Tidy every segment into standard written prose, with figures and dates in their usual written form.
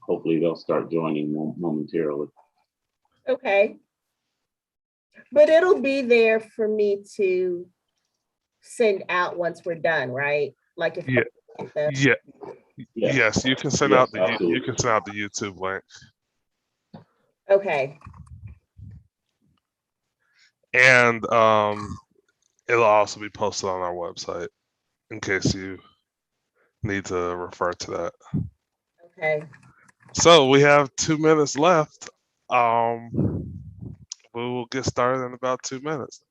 hopefully they'll start joining momentarily. Okay. But it'll be there for me to send out once we're done, right? Like if Yeah. Yeah. Yes. Yes, you can send Yes, out the absolutely. you can send out the YouTube link. Okay. And it'll also be posted on our website in case you need to refer to that. Okay. So we have 2 minutes left. We will get started in about 2 minutes.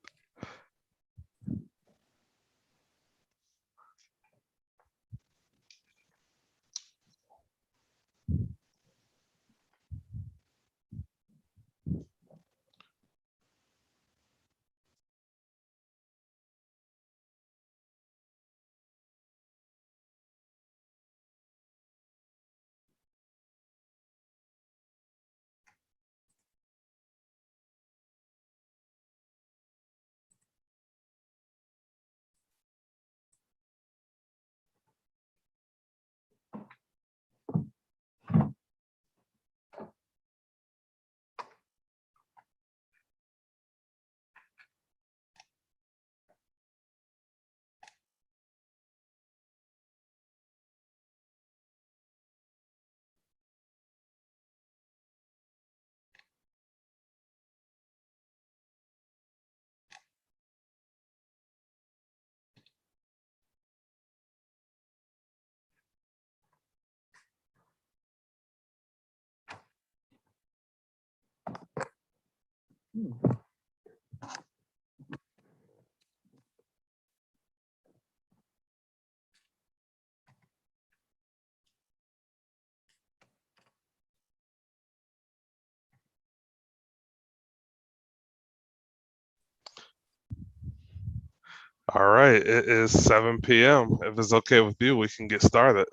All right, it is 7 p.m. If it's okay with you, we can get started.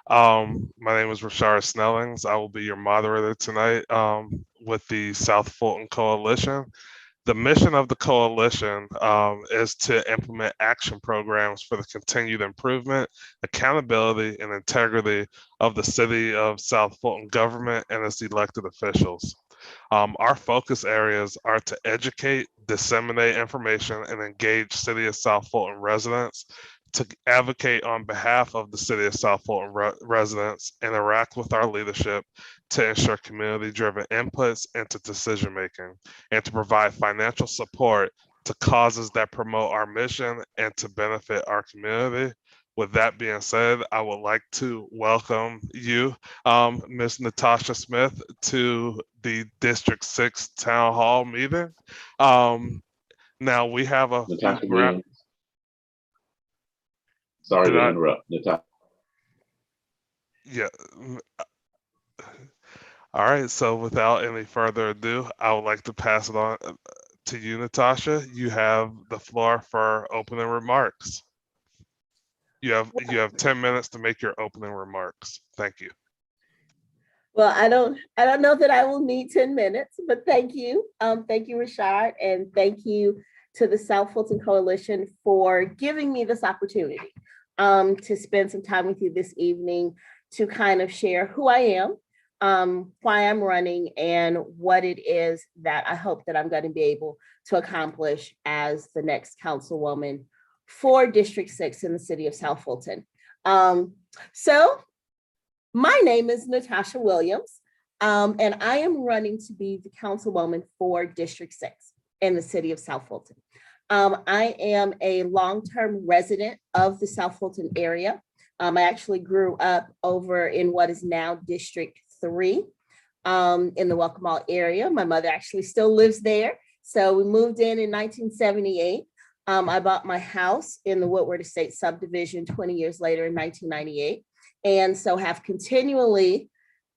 My name is Rashard Snellings. I will be your moderator tonight with the South Fulton Coalition. The mission of the coalition is to implement action programs for the continued improvement, accountability, and integrity of the City of South Fulton government and its elected officials. Our focus areas are to educate, disseminate information, and engage City of South Fulton residents, to advocate on behalf of the City of South Fulton residents, interact with our leadership to ensure community-driven inputs into decision-making, and to provide financial support to causes that promote our mission and to benefit our community. With that being said, I would like to welcome you, Ms. Natasha Smith, to the District 6 Town Hall meeting. Now we have a Natasha Williams. Sorry to interrupt, Natasha. Yeah. All right. So without any further ado, I would like to pass it on to you, Natasha. You have the floor for opening remarks. You have 10 minutes to make your opening remarks. Thank you. Well, I don't know that I will need 10 minutes, but thank you. Thank you, Rashard, and thank you to the South Fulton Coalition for giving me this opportunity to spend some time with you this evening to kind of share who I am, why I'm running, and what it is that I hope that I'm going to be able to accomplish as the next councilwoman for District 6 in the city of South Fulton. So my name is Natasha Williams, and I am running to be the councilwoman for District 6 in the city of South Fulton. I am a long-term resident of the South Fulton area. I actually grew up over in what is now District 3 in the Welcome All area. My mother actually still lives there. So we moved in 1978. I bought my house in the Woodward Estate subdivision 20 years later in 1998. And so have continually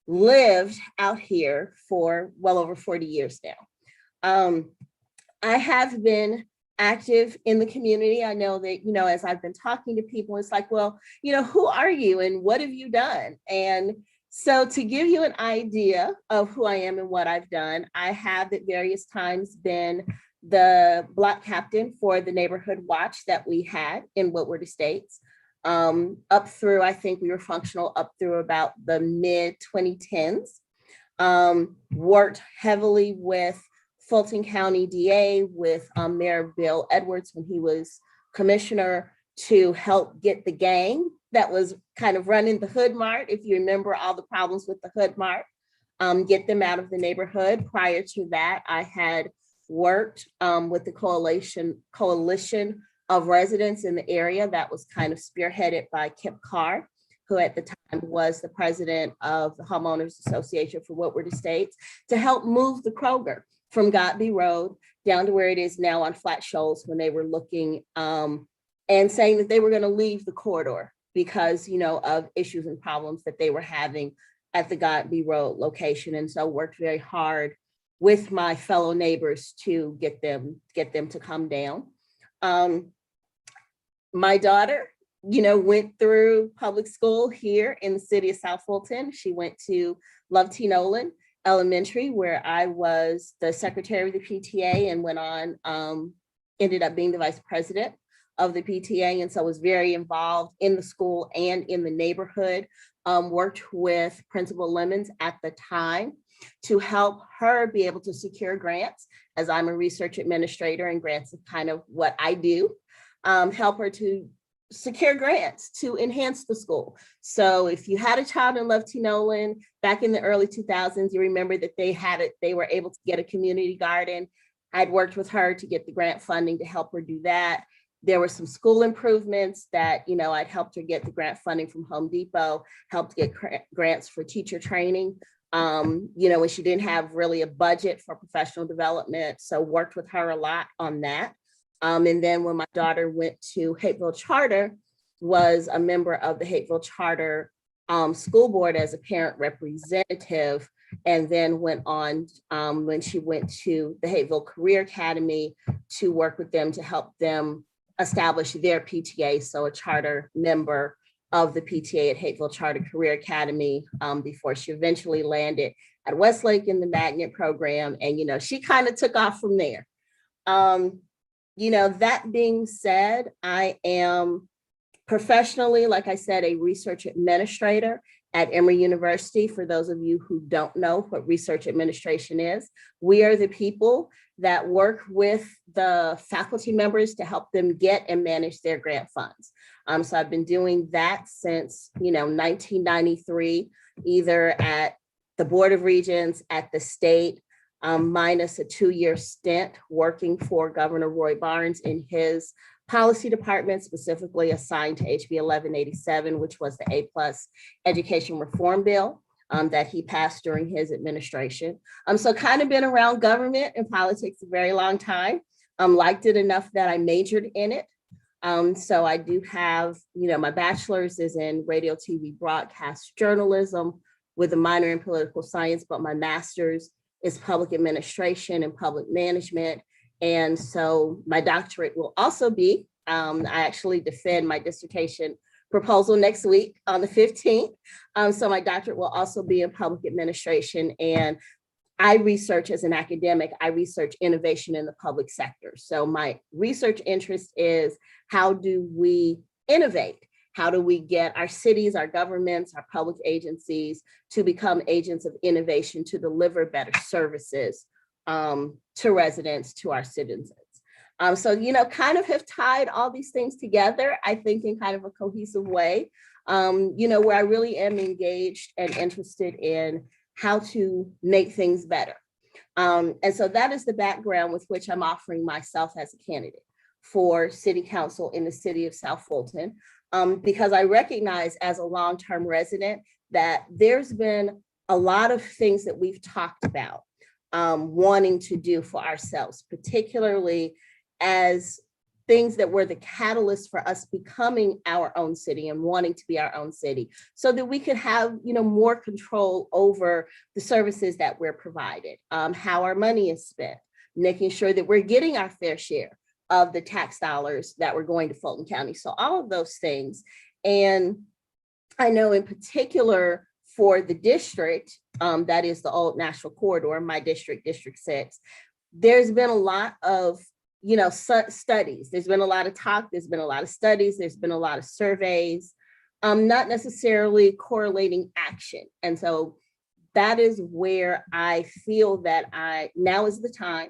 lived out here for well over 40 years now. I have been active in the community. I know that, as I've been talking to people, it's like, well, who are you and what have you done? And so to give you an idea of who I am and what I've done, I have at various times been the Block captain for the neighborhood watch that we had in Woodward Estates. up through, I think we were functional up through about the mid 2010s. Worked heavily with Fulton County DA, with Mayor Bill Edwards when he was commissioner, to help get the gang that was kind of running the Hood Mart, if you remember all the problems with the Hood Mart, get them out of the neighborhood. Prior to that, I had worked with the coalition of residents in the area that was kind of spearheaded by Kip Carr, who at the time was the president of the Homeowners Association for Woodward Estates, to help move the Kroger from Godby Road down to where it is now on Flat Shoals, when they were looking and saying that they were going to leave the corridor because, you know, of issues and problems that they were having at the Godby Road location. And so worked very hard with my fellow neighbors to get them to come down. My daughter, you know, went through public school here in the city of South Fulton. She went to Love T. Nolan Elementary, where I was the secretary of the PTA, and went on, ended up being the vice president of the PTA. And so was very involved in the school and in the neighborhood. Worked with Principal Lemons at the time to help her be able to secure grants, as I'm a research administrator and grants is kind of what I do. Help her to secure grants to enhance the school. So if you had a child in Love T. Nolan back in the early 2000s, you remember that they were able to get a community garden. I'd worked with her to get the grant funding to help her do that. There were some school improvements that, you know, I'd helped her get the grant funding from Home Depot, helped get grants for teacher training, you know, when she didn't have really a budget for professional development. So worked with her a lot on that. And then when my daughter went to Hapeville Charter, was a member of the Hapeville Charter school board as a parent representative, and then went on when she went to the Hapeville Career Academy to work with them to help them establish their PTA. So a charter member of the PTA at Hapeville Charter Career Academy before she eventually landed at Westlake in the magnet program. And, you know, she kind of took off from there. You know, that being said, I am professionally, like I said, a research administrator at Emory University. For those of you who don't know what research administration is, we are the people that work with the faculty members to help them get and manage their grant funds. So I've been doing that since, you know, 1993, either at the Board of Regents, at the state, minus a 2-year stint working for Governor Roy Barnes in his policy department, specifically assigned to HB 1187, which was the A+ education reform bill that he passed during his administration. So kind of been around government and politics a very long time. Liked it enough that I majored in it. So I do have, you know, my bachelor's is in radio, TV, broadcast journalism with a minor in political science, but my master's is public administration and public management. And so my doctorate will also be, I actually defend my dissertation proposal next week on the 15th. So my doctorate will also be in public administration. And I research as an academic, I research innovation in the public sector. So my research interest is, how do we innovate? How do we get our cities, our governments, our public agencies to become agents of innovation to deliver better services to residents, to our citizens? So, you know, kind of have tied all these things together, I think, in kind of a cohesive way, you know, where I really am engaged and interested in how to make things better. And so that is the background with which I'm offering myself as a candidate for city council in the city of South Fulton. Because I recognize as a long-term resident that there's been a lot of things that we've talked about wanting to do for ourselves, particularly as things that were the catalyst for us becoming our own city and wanting to be our own city, so that we could have, you know, more control over the services that we're provided, how our money is spent, making sure that we're getting our fair share of the tax dollars that were going to Fulton County. So all of those things. And I know in particular for the district, that is the old National Corridor, my district, District 6, there's been a lot of studies. There's been a lot of talk, there's been a lot of studies, there's been a lot of surveys, not necessarily correlating action. And so that is where I feel that now is the time,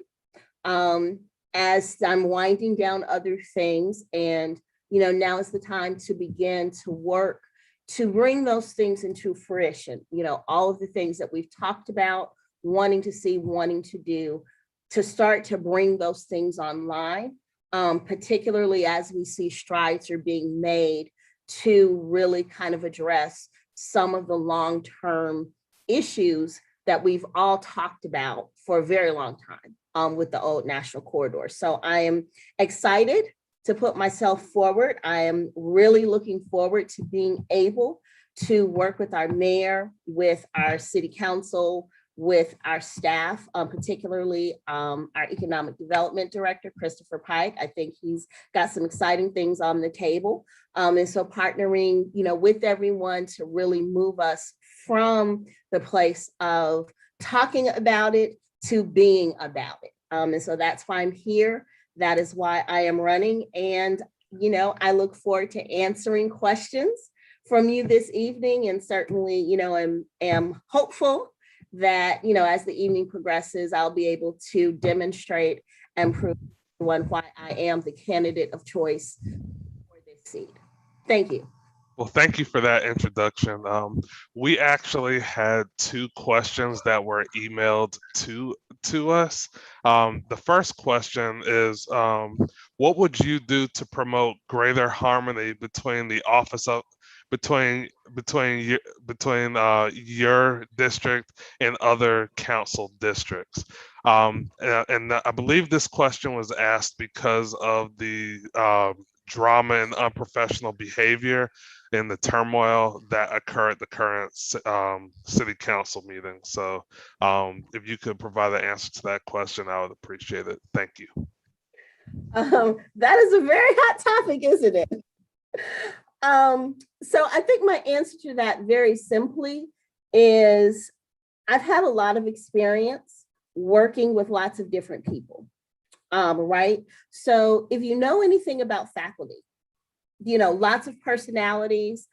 as I'm winding down other things, and now is the time to begin to work to bring those things into fruition. All of the things that we've talked about, wanting to see, wanting to do, to start to bring those things online, particularly as we see strides are being made to really kind of address some of the long-term issues that we've all talked about for a very long time with the old national corridor. So I am excited to put myself forward. I am really looking forward to being able to work with our mayor, with our city council, with our staff, particularly our economic development director, Christopher Pike. I think he's got some exciting things on the table. And so partnering, with everyone to really move us from the place of talking about it to being about it. And so that's why I'm here. That is why I am running. And, I look forward to answering questions from you this evening, and certainly, am hopeful that, as the evening progresses, I'll be able to demonstrate and prove to everyone why I am the candidate of choice for this seat. Thank you. Well, thank you for that introduction. We actually had 2 questions that were emailed to us. The first question is, what would you do to promote greater harmony between the office of between your district and other council districts? And I believe this question was asked because of the drama and unprofessional behavior and the turmoil that occurred at the current city council meeting. So if you could provide an answer to that question, I would appreciate it. Thank you. That is a very hot topic, isn't it? So I think my answer to that very simply is I've had a lot of experience working with lots of different people, right? So if you know anything about faculty, lots of personalities,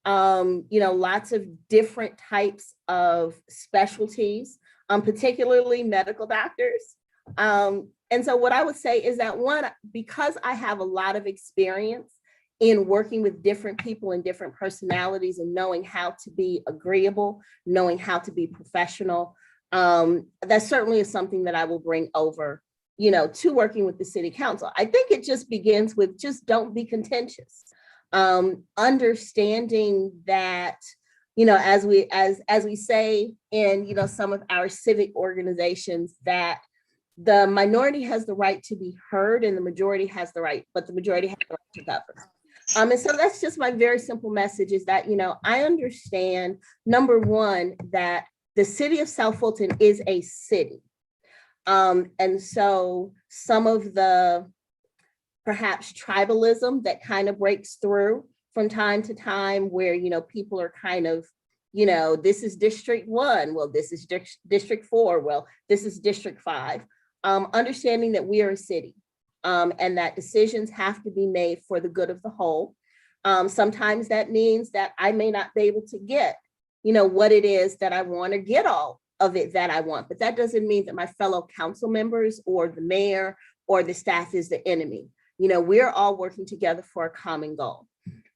lots of different types of specialties, particularly medical doctors. And so what I would say is that, one, because I have a lot of experience in working with different people and different personalities and knowing how to be agreeable, knowing how to be professional, that certainly is something that I will bring over, to working with the city council. I think it just begins with just don't be contentious. Understanding that, as we say in, some of our civic organizations, that the minority has the right to be heard and the majority has the right, but the majority has the right to govern. And so that's just my very simple message, is that, I understand, number one, that the city of South Fulton is a city. And so some of the perhaps tribalism that kind of breaks through from time to time, where, people are kind of, this is District 1, well, this is District 4, well, this is District 5. Understanding that we are a city, and that decisions have to be made for the good of the whole. Sometimes that means that I may not be able to get, what it is that I want, or get all of it that I want, but that doesn't mean that my fellow council members or the mayor or the staff is the enemy. We're all working together for a common goal.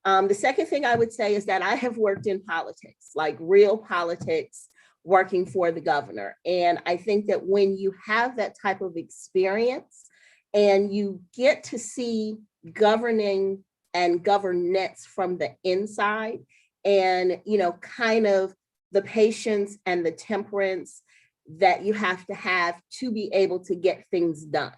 The second thing I would say is that I have worked in politics, like real politics, working for the governor. And I think that when you have that type of experience and you get to see governing and governance from the inside, and, kind of the patience and the temperance that you have to be able to get things done.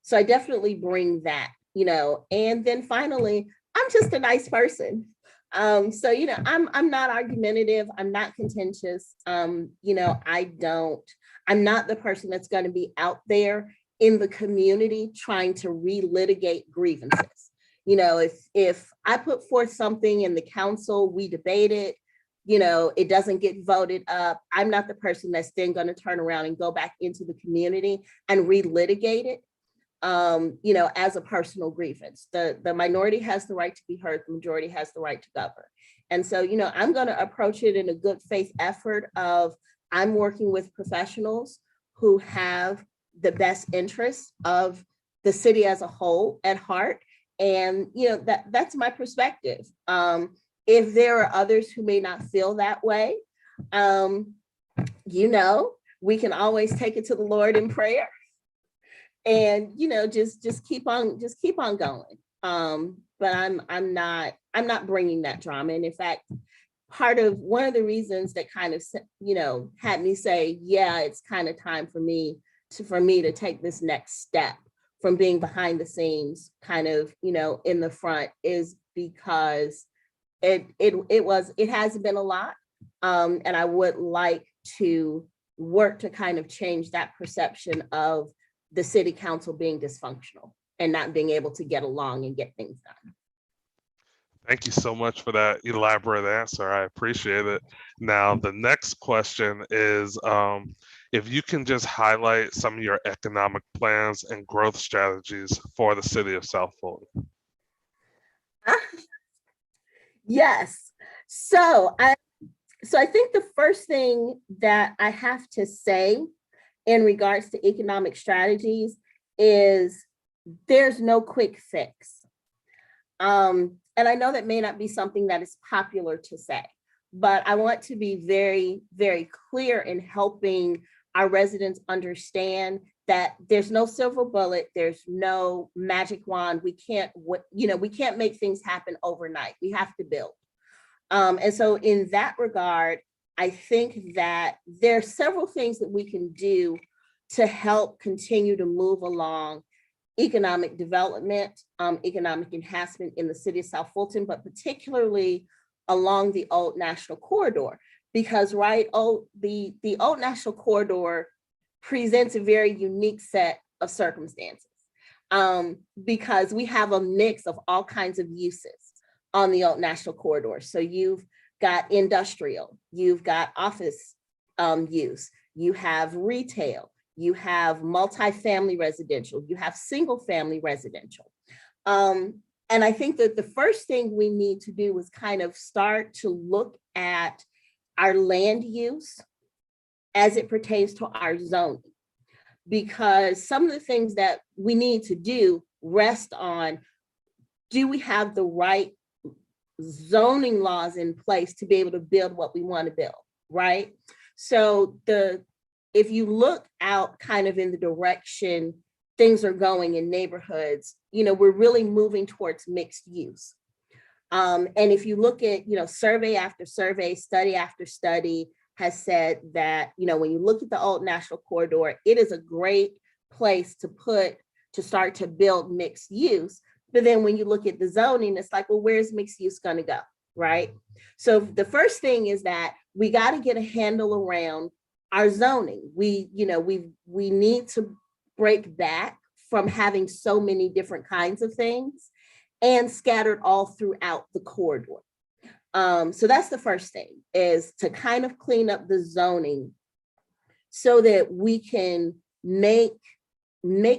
So I definitely bring that, and then finally, I'm just a nice person. So, I'm not argumentative. I'm not contentious. I'm not the person that's going to be out there in the community trying to relitigate grievances. If I put forth something in the council, we debate it, it doesn't get voted up, I'm not the person that's then going to turn around and go back into the community and relitigate it. as a personal grievance. The minority has the right to be heard, the majority has the right to govern. And so, I'm going to approach it in a good faith effort of I'm working with professionals who have the best interests of the city as a whole at heart. And, that's my perspective. If there are others who may not feel that way, we can always take it to the Lord in prayer and, just keep on going. But I'm not bringing that drama. And in fact, one of the reasons that kind of, had me say, yeah, it's kind of time for me to take this next step from being behind the scenes, kind of, in the front, is because it has been a lot. And I would like to work to kind of change that perception of the city council being dysfunctional and not being able to get along and get things done. Thank you so much for that elaborate answer. I appreciate it. Now, the next question is, if you can just highlight some of your economic plans and growth strategies for the city of South Fulton. Yes. So I think the first thing that I have to say in regards to economic strategies is there's no quick fix. And I know that may not be something that is popular to say, but I want to be very, very clear in helping our residents understand that there's no silver bullet, there's no magic wand. We can't make things happen overnight. We have to build. And so in that regard, I think that there are several things that we can do to help continue to move along economic development, economic enhancement in the city of South Fulton, but particularly along the Old National Corridor, because the Old National Corridor presents a very unique set of circumstances, because we have a mix of all kinds of uses on the Old National Corridor. So you've got industrial, you've got office use, you have retail, you have multifamily residential, you have single family residential. And I think that the first thing we need to do is kind of start to look at our land use as it pertains to our zoning, because some of the things that we need to do rest on, do we have the right zoning laws in place to be able to build what we want to build, right? So if you look out kind of in the direction things are going in neighborhoods, we're really moving towards mixed use. And if you look at, survey after survey, study after study has said that, when you look at the Old National Corridor, it is a great place to start to build mixed use. But then when you look at the zoning, it's like, well, where's mixed use going to go, right? So the first thing is that we got to get a handle around our zoning. We need to break back from having so many different kinds of things and scattered all throughout the corridor. So that's the first thing, is to kind of clean up the zoning so that we can make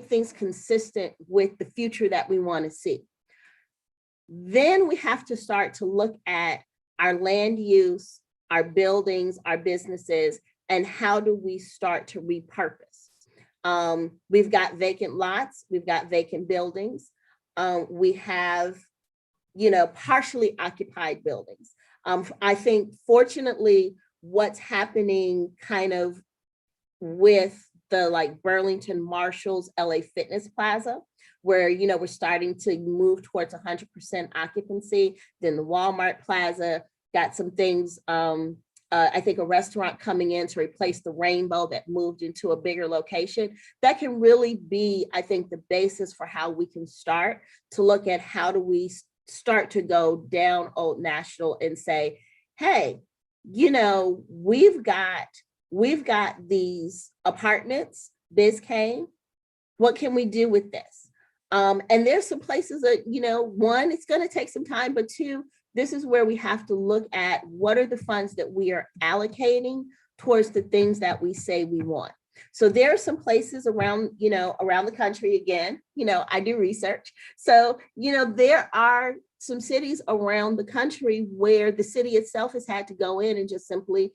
things consistent with the future that we want to see. Then we have to start to look at our land use, our buildings, our businesses, and how do we start to repurpose? We've got vacant lots, we've got vacant buildings, we have, partially occupied buildings. I think fortunately, what's happening kind of with the Burlington Marshalls LA Fitness Plaza, where, we're starting to move towards 100% occupancy. Then the Walmart Plaza got some things, I think a restaurant coming in to replace the Rainbow that moved into a bigger location. That can really be, I think, the basis for how we can start to look at how do we start to go down Old National and say, hey, we've got these apartments, Biscayne, what can we do with this? And there's some places that, one, it's going to take some time, but two, this is where we have to look at what are the funds that we are allocating towards the things that we say we want. So there are some places around, around the country, again, I do research. So, there are some cities around the country where the city itself has had to go in and just simply,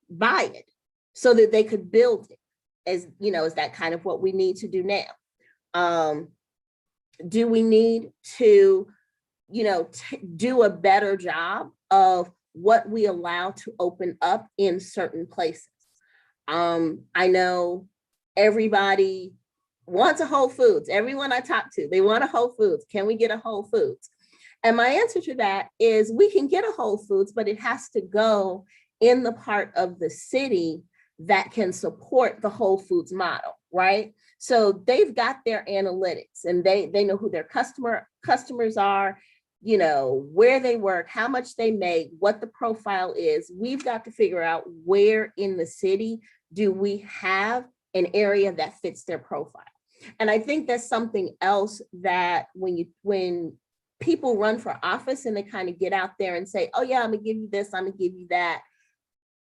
buy it so that they could build it. Is that kind of what we need to do now? Do we need to, do a better job of what we allow to open up in certain places? I know everybody wants a Whole Foods. Everyone I talk to, they want a Whole Foods. Can we get a Whole Foods? And my answer to that is we can get a Whole Foods, but it has to go in the part of the city that can support the Whole Foods model, right? So they've got their analytics and they know who their customers are, where they work, how much they make, what the profile is. We've got to figure out where in the city do we have an area that fits their profile. And I think that's something else that when people run for office and they kind of get out there and say, oh yeah, I'm gonna give you this, I'm gonna give you that.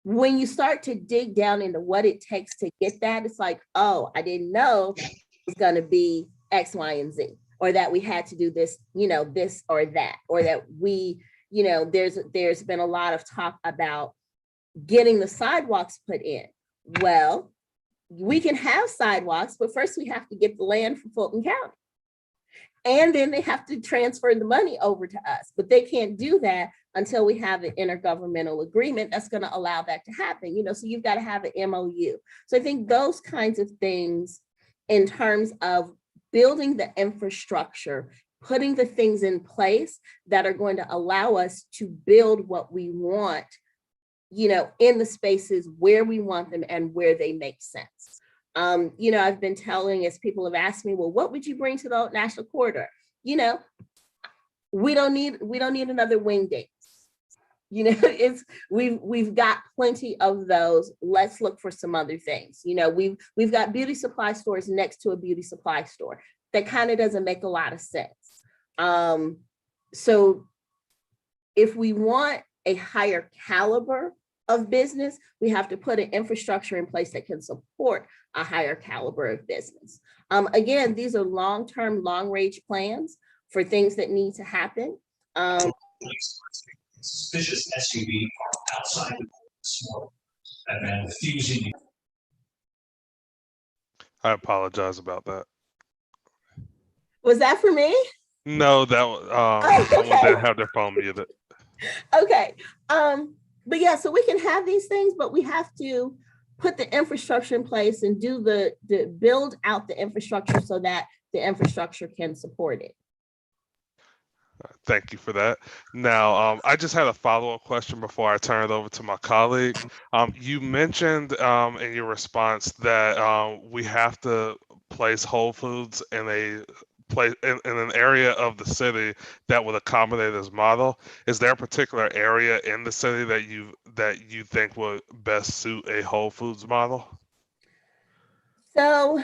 When you start to dig down into what it takes to get that, it's like, oh, I didn't know it was gonna be X, Y, and Z, or that we had to do this, this or that, or that we, there's been a lot of talk about getting the sidewalks put in. Well, we can have sidewalks, but first we have to get the land from Fulton County. And then they have to transfer the money over to us, but they can't do that until we have an intergovernmental agreement that's going to allow that to happen. So you've got to have an MOU. So I think those kinds of things in terms of building the infrastructure, putting the things in place that are going to allow us to build what we want, in the spaces where we want them and where they make sense. I've been telling, as people have asked me, well, what would you bring to the national corridor? We don't need another Wingdings. We've got plenty of those. Let's look for some other things. We've got beauty supply stores next to a beauty supply store. That kind of doesn't make a lot of sense. So if we want a higher caliber of business, we have to put an infrastructure in place that can support a higher caliber of business. Again, these are long-term, long-range plans for things that need to happen. Suspicious SUV outside the smoke and then fusing. I apologize about that. Was that for me? No, that someone didn't have their phone muted. Okay. But yeah, so we can have these things, but we have to put the infrastructure in place and do the build out the infrastructure so that the infrastructure can support it. Thank you for that. Now, I just had a follow-up question before I turn it over to my colleague. You mentioned in your response that we have to place Whole Foods in a place in an area of the city that would accommodate this model. Is there a particular area in the city that you think would best suit a Whole Foods model? So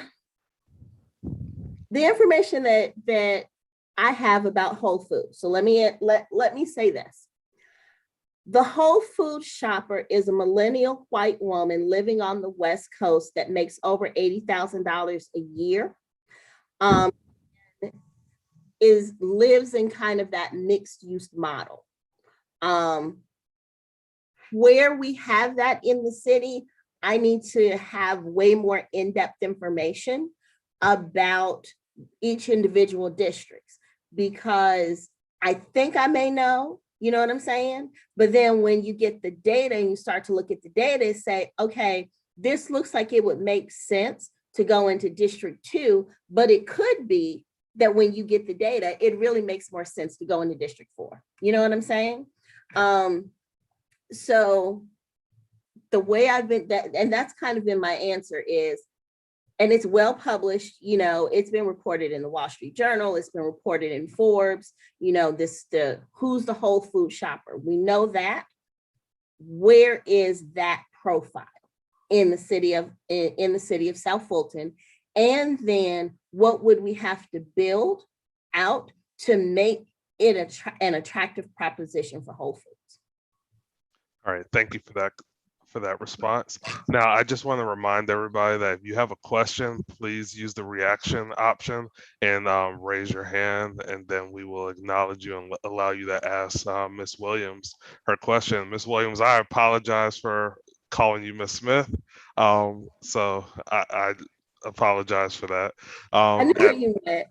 the information that I have about Whole Foods. So let me say this. The Whole Foods shopper is a millennial white woman living on the West Coast that makes over $80,000 a year. Lives in kind of that mixed use model. Where we have that in the city, I need to have way more in-depth information about each individual districts, because I think I may know, you know what I'm saying? But then when you get the data and you start to look at the data and say, okay, this looks like it would make sense to go into District 2, but it could be that when you get the data, it really makes more sense to go into District 4. You know what I'm saying? So the way I've been, and that's kind of been my answer is, and it's well published, it's been reported in the Wall Street Journal, it's been reported in Forbes, who's the Whole Food shopper? We know that. Where is that profile in the city of South Fulton? And then what would we have to build out to make it an attractive proposition for Whole Foods? All right, thank you for that for that response. Now, I just want to remind everybody that if you have a question, please use the reaction option and raise your hand, and then we will acknowledge you and allow you to ask Ms. Williams her question. Ms. Williams, I apologize for calling you Ms. Smith. So I apologize for that. I knew what you meant.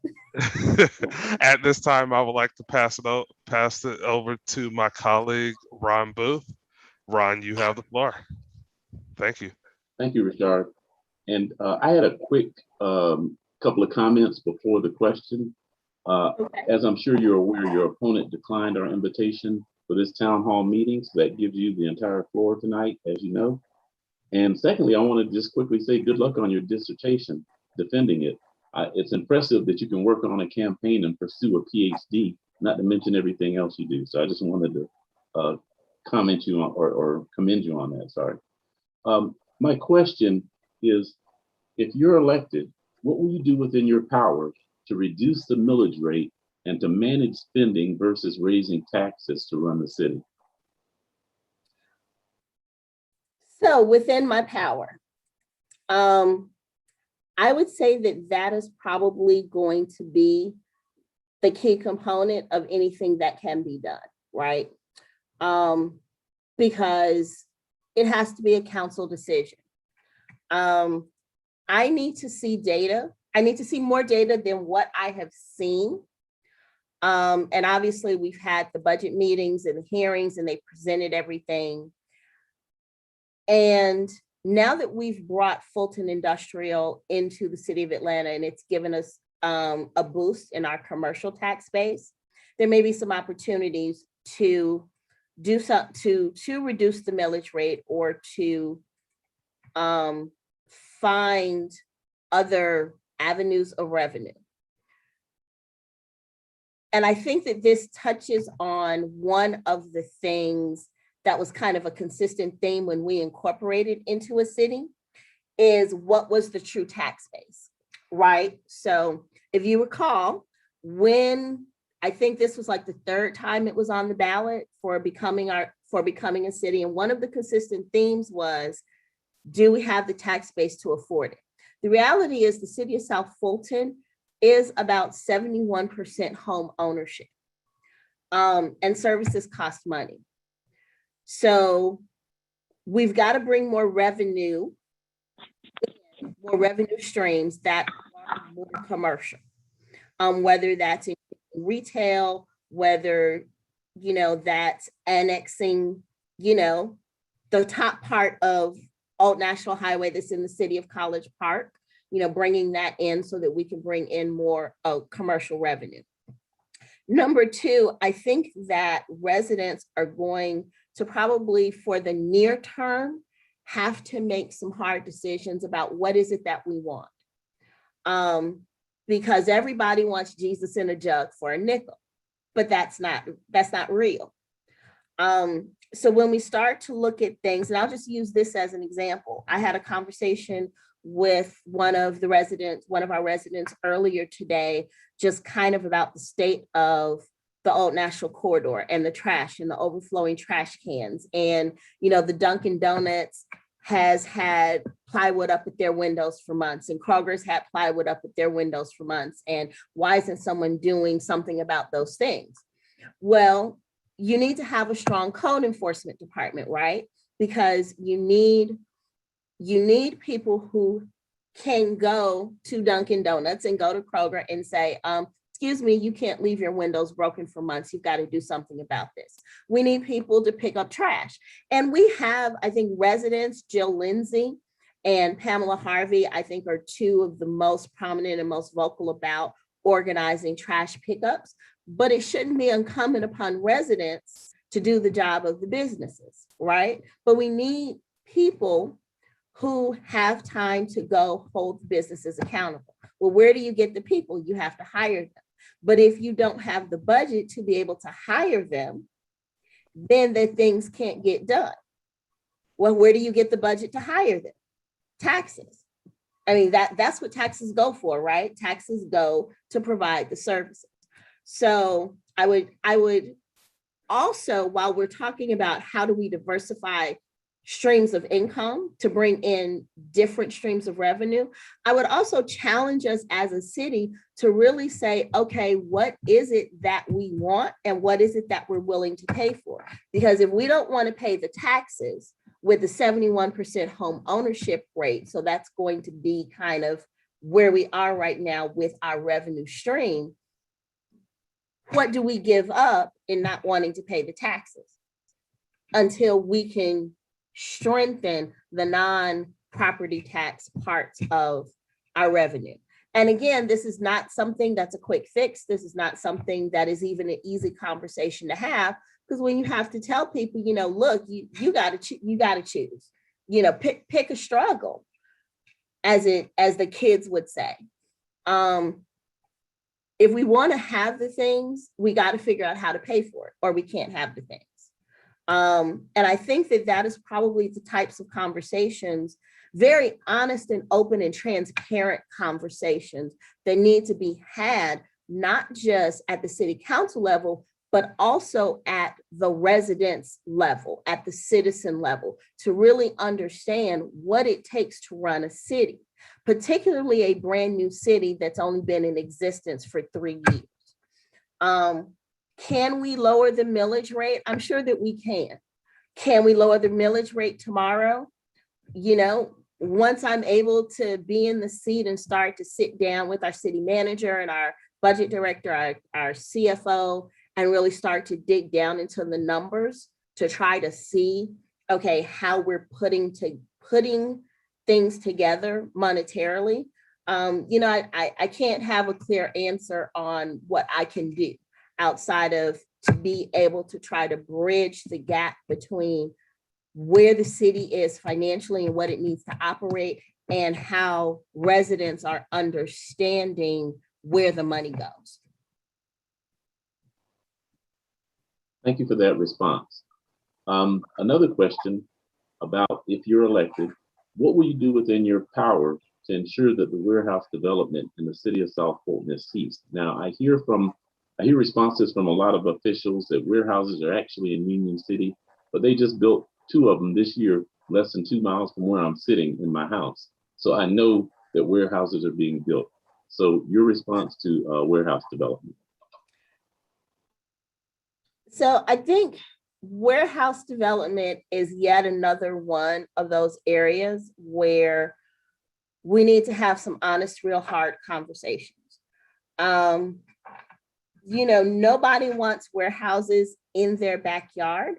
At this time, I would like to pass it over to my colleague, Ron Booth. Ron, you have the floor. Thank you. Thank you, Richard. And I had a quick couple of comments before the question. Okay. As I'm sure you're aware, your opponent declined our invitation for this town hall meeting, so that gives you the entire floor tonight, as you know. And secondly, I want to just quickly say good luck on your dissertation, defending it. It's impressive that you can work on a campaign and pursue a PhD, not to mention everything else you do. So I just wanted to comment you on or commend you on that, sorry. My question is, if you're elected, what will you do within your power to reduce the millage rate and to manage spending versus raising taxes to run the city? So within my power, I would say that is probably going to be the key component of anything that can be done, right? Because it has to be a council decision. I need to see data. I need to see more data than what I have seen. And obviously we've had the budget meetings and the hearings and they presented everything. And now that we've brought Fulton Industrial into the city of Atlanta and it's given us a boost in our commercial tax base, there may be some opportunities to do something to reduce the millage rate or to find other avenues of revenue. And I think that this touches on one of the things that was kind of a consistent theme when we incorporated into a city is what was the true tax base, right? So if you recall, when I think this was like the third time it was on the ballot for becoming a city, and one of the consistent themes was, do we have the tax base to afford it? The reality is the city of South Fulton is about 71% home ownership, and services cost money. So we've got to bring more revenue streams that are more commercial, whether that's in retail, whether, that's annexing, the top part of Old National Highway that's in the city of College Park, bringing that in so that we can bring in more commercial revenue. Number two, I think that residents are going to probably, for the near term, have to make some hard decisions about what is it that we want. Because everybody wants Jesus in a jug for a nickel, but that's not real. So when we start to look at things, and I'll just use this as an example. I had a conversation with one of our residents earlier today, just kind of about the state of the Old National Corridor and the trash and the overflowing trash cans. And, the Dunkin' Donuts has had plywood up at their windows for months, and Kroger's had plywood up at their windows for months. And why isn't someone doing something about those things? Well, you need to have a strong code enforcement department, right? Because you need people who can go to Dunkin' Donuts and go to Kroger and say, excuse me, you can't leave your windows broken for months. You've got to do something about this. We need people to pick up trash. And we have, I think, residents, Jill Lindsay and Pamela Harvey, I think, are two of the most prominent and most vocal about organizing trash pickups. But it shouldn't be incumbent upon residents to do the job of the businesses, right? But we need people who have time to go hold businesses accountable. Well, where do you get the people? You have to hire them. But if you don't have the budget to be able to hire them, then the things can't get done. Well, where do you get the budget to hire them? Taxes. I mean, that's what taxes go for, right? Taxes go to provide the services. So I would also, while we're talking about how do we diversify streams of income to bring in different streams of revenue. I would also challenge us as a city to really say, okay, what is it that we want and what is it that we're willing to pay for? Because if we don't want to pay the taxes with the 71% home ownership rate, so that's going to be kind of where we are right now with our revenue stream, what do we give up in not wanting to pay the taxes until we can strengthen the non-property tax parts of our revenue? And again, this is not something that's a quick fix. This is not something that is even an easy conversation to have, because when you have to tell people, you know, look, you got to choose, you know, pick a struggle, as the kids would say. If we want to have the things, we got to figure out how to pay for it, or we can't have the things. And I think that is probably the types of conversations, very honest and open and transparent conversations that need to be had, not just at the city council level, but also at the residents level, at the citizen level, to really understand what it takes to run a city, particularly a brand new city that's only been in existence for 3 years. Can we lower the millage rate? I'm sure that we can. Can we lower the millage rate tomorrow? You know, once I'm able to be in the seat and start to sit down with our city manager and our budget director, our CFO, and really start to dig down into the numbers to try to see, okay, how we're putting things together monetarily. You know, I can't have a clear answer on what I can do outside of to be able to try to bridge the gap between where the city is financially and what it needs to operate, and how residents are understanding where the money goes. Thank you for that response. Another question about, if you're elected, what will you do within your power to ensure that the warehouse development in the city of South Fulton is ceased? Now, I hear responses from a lot of officials that warehouses are actually in Union City, but they just built 2 of them this year, less than 2 miles from where I'm sitting in my house. So I know that warehouses are being built. So your response to warehouse development? So I think warehouse development is yet another one of those areas where we need to have some honest, real hard conversations. You know, nobody wants warehouses in their backyard.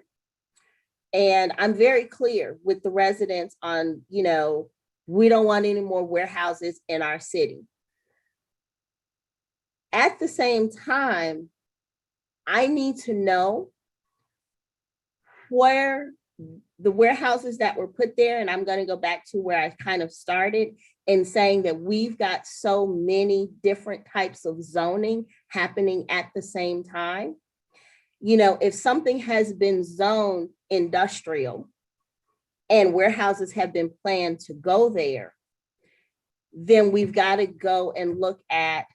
And I'm very clear with the residents on, you know, we don't want any more warehouses in our city. At the same time, I need to know where the warehouses that were put there, and I'm going to go back to where I kind of started in saying that we've got so many different types of zoning happening at the same time. You know, if something has been zoned industrial and warehouses have been planned to go there, then we've got to go and look at,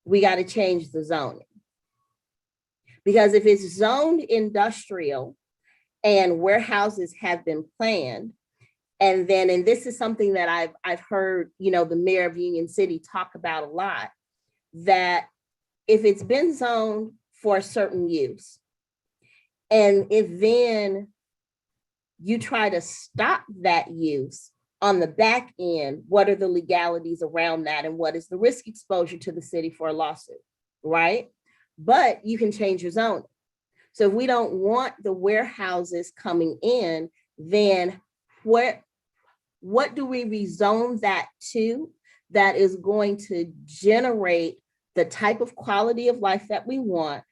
we got to change the zoning. Because if it's zoned industrial and warehouses have been planned, and this is something that I've heard, you know, the mayor of Union City talk about a lot, that if it's been zoned for a certain use, and if then you try to stop that use on the back end, what are the legalities around that, and what is the risk exposure to the city for a lawsuit, right? But you can change your zoning. So if we don't want the warehouses coming in, then what do we rezone that to that is going to generate the type of quality of life that we want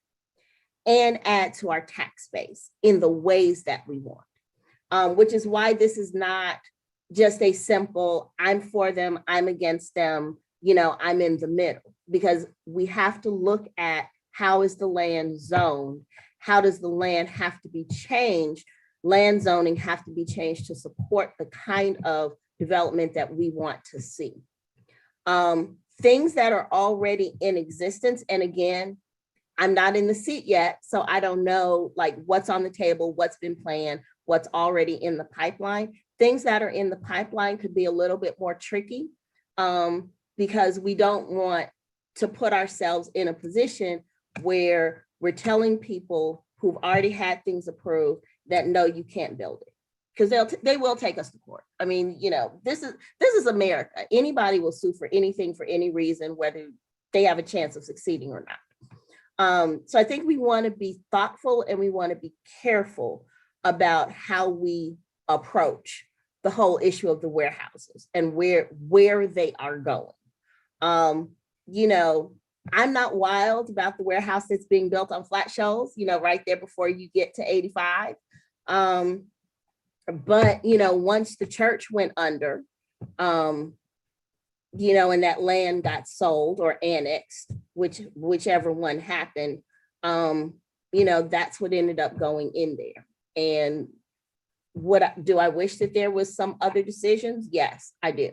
and add to our tax base in the ways that we want? Which is why this is not just a simple, I'm for them, I'm against them, you know, I'm in the middle, because we have to look at how is the land zoned? How does the land have to be changed? Land zoning have to be changed to support the kind of development that we want to see. Things that are already in existence, and again, I'm not in the seat yet, so I don't know like what's on the table, what's been planned, what's already in the pipeline. Things that are in the pipeline could be a little bit more tricky because we don't want to put ourselves in a position where we're telling people who've already had things approved that no, you can't build it, because they will take us to court. I mean, you know, this is America. Anybody will sue for anything for any reason, whether they have a chance of succeeding or not. So I think we want to be thoughtful and we want to be careful about how we approach the whole issue of the warehouses and where they are going. You know, I'm not wild about the warehouse that's being built on Flat Shoals, you know, right there before you get to 85. But, you know, once the church went under, you know, and that land got sold or annexed, whichever one happened, you know, that's what ended up going in there. And do I wish that there was some other decisions? Yes, I do.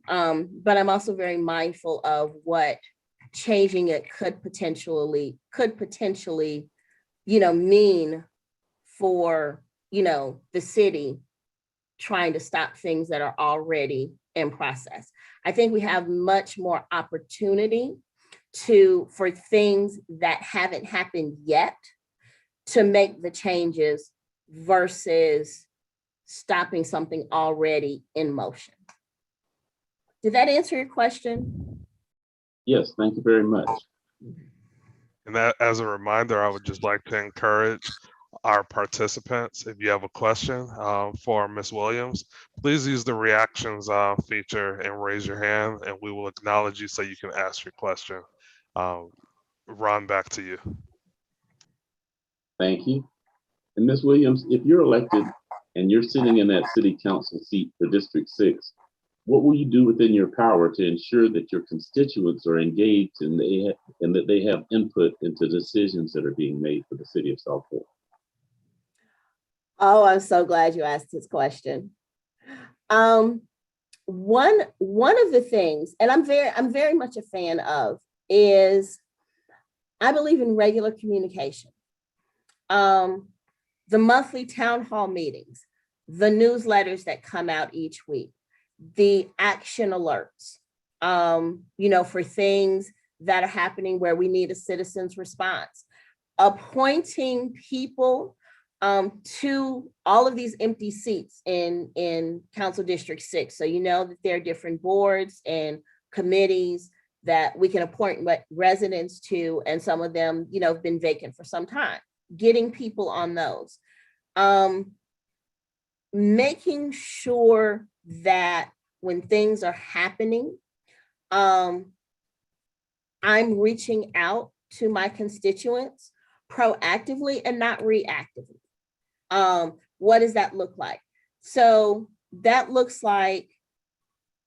But I'm also very mindful of what changing it could potentially, you know, mean for, you know, the city trying to stop things that are already in process. I think we have much more opportunity for things that haven't happened yet to make the changes versus stopping something already in motion. Did that answer your question? Yes, thank you very much. And that, as a reminder, I would just like to encourage our participants, if you have a question for Ms. Williams, please use the reactions feature and raise your hand, and we will acknowledge you so you can ask your question. Ron, back to you. Thank you. And Ms. Williams, if you're elected and you're sitting in that city council seat for District 6, what will you do within your power to ensure that your constituents are engaged and that they have input into decisions that are being made for the city of South Fulton? Oh, I'm so glad you asked this question. One of the things, and I'm very much a fan of, is I believe in regular communication. The monthly town hall meetings, the newsletters that come out each week, the action alerts, you know, for things that are happening where we need a citizen's response, appointing people to all of these empty seats in Council District 6. So you know that there are different boards and committees that we can appoint residents to, and some of them, you know, have been vacant for some time. Getting people on those. Making sure that when things are happening, I'm reaching out to my constituents proactively and not reactively. What does that look like? So that looks like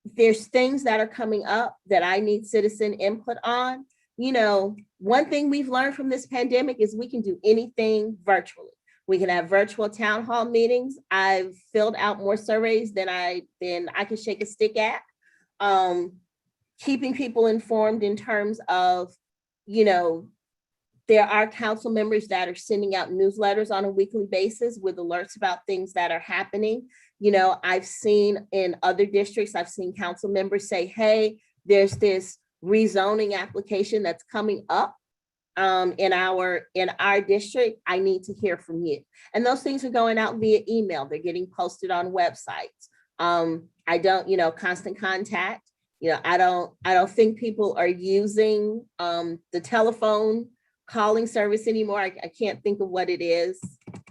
there's things that are coming up that I need citizen input on. You know, one thing we've learned from this pandemic is we can do anything virtually. We can have virtual town hall meetings. I've filled out more surveys than I can shake a stick at. Keeping people informed in terms of, you know, there are council members that are sending out newsletters on a weekly basis with alerts about things that are happening. You know, I've seen in other districts, I've seen council members say, hey, there's this rezoning application that's coming up in our district. I need to hear from you. And those things are going out via email. They're getting posted on websites. I don't, you know, constant contact. You know, I don't think people are using the telephone calling service anymore. I can't think of what it is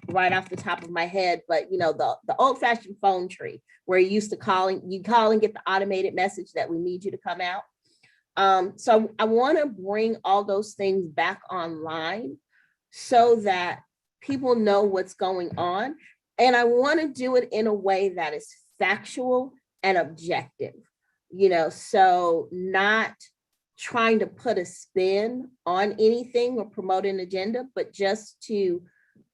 right off the top of my head, but you know, the old-fashioned phone tree where you used to call and get the automated message that we need you to come out. So I want to bring all those things back online so that people know what's going on. And I want to do it in a way that is factual and objective, you know, so not trying to put a spin on anything or promote an agenda, but just to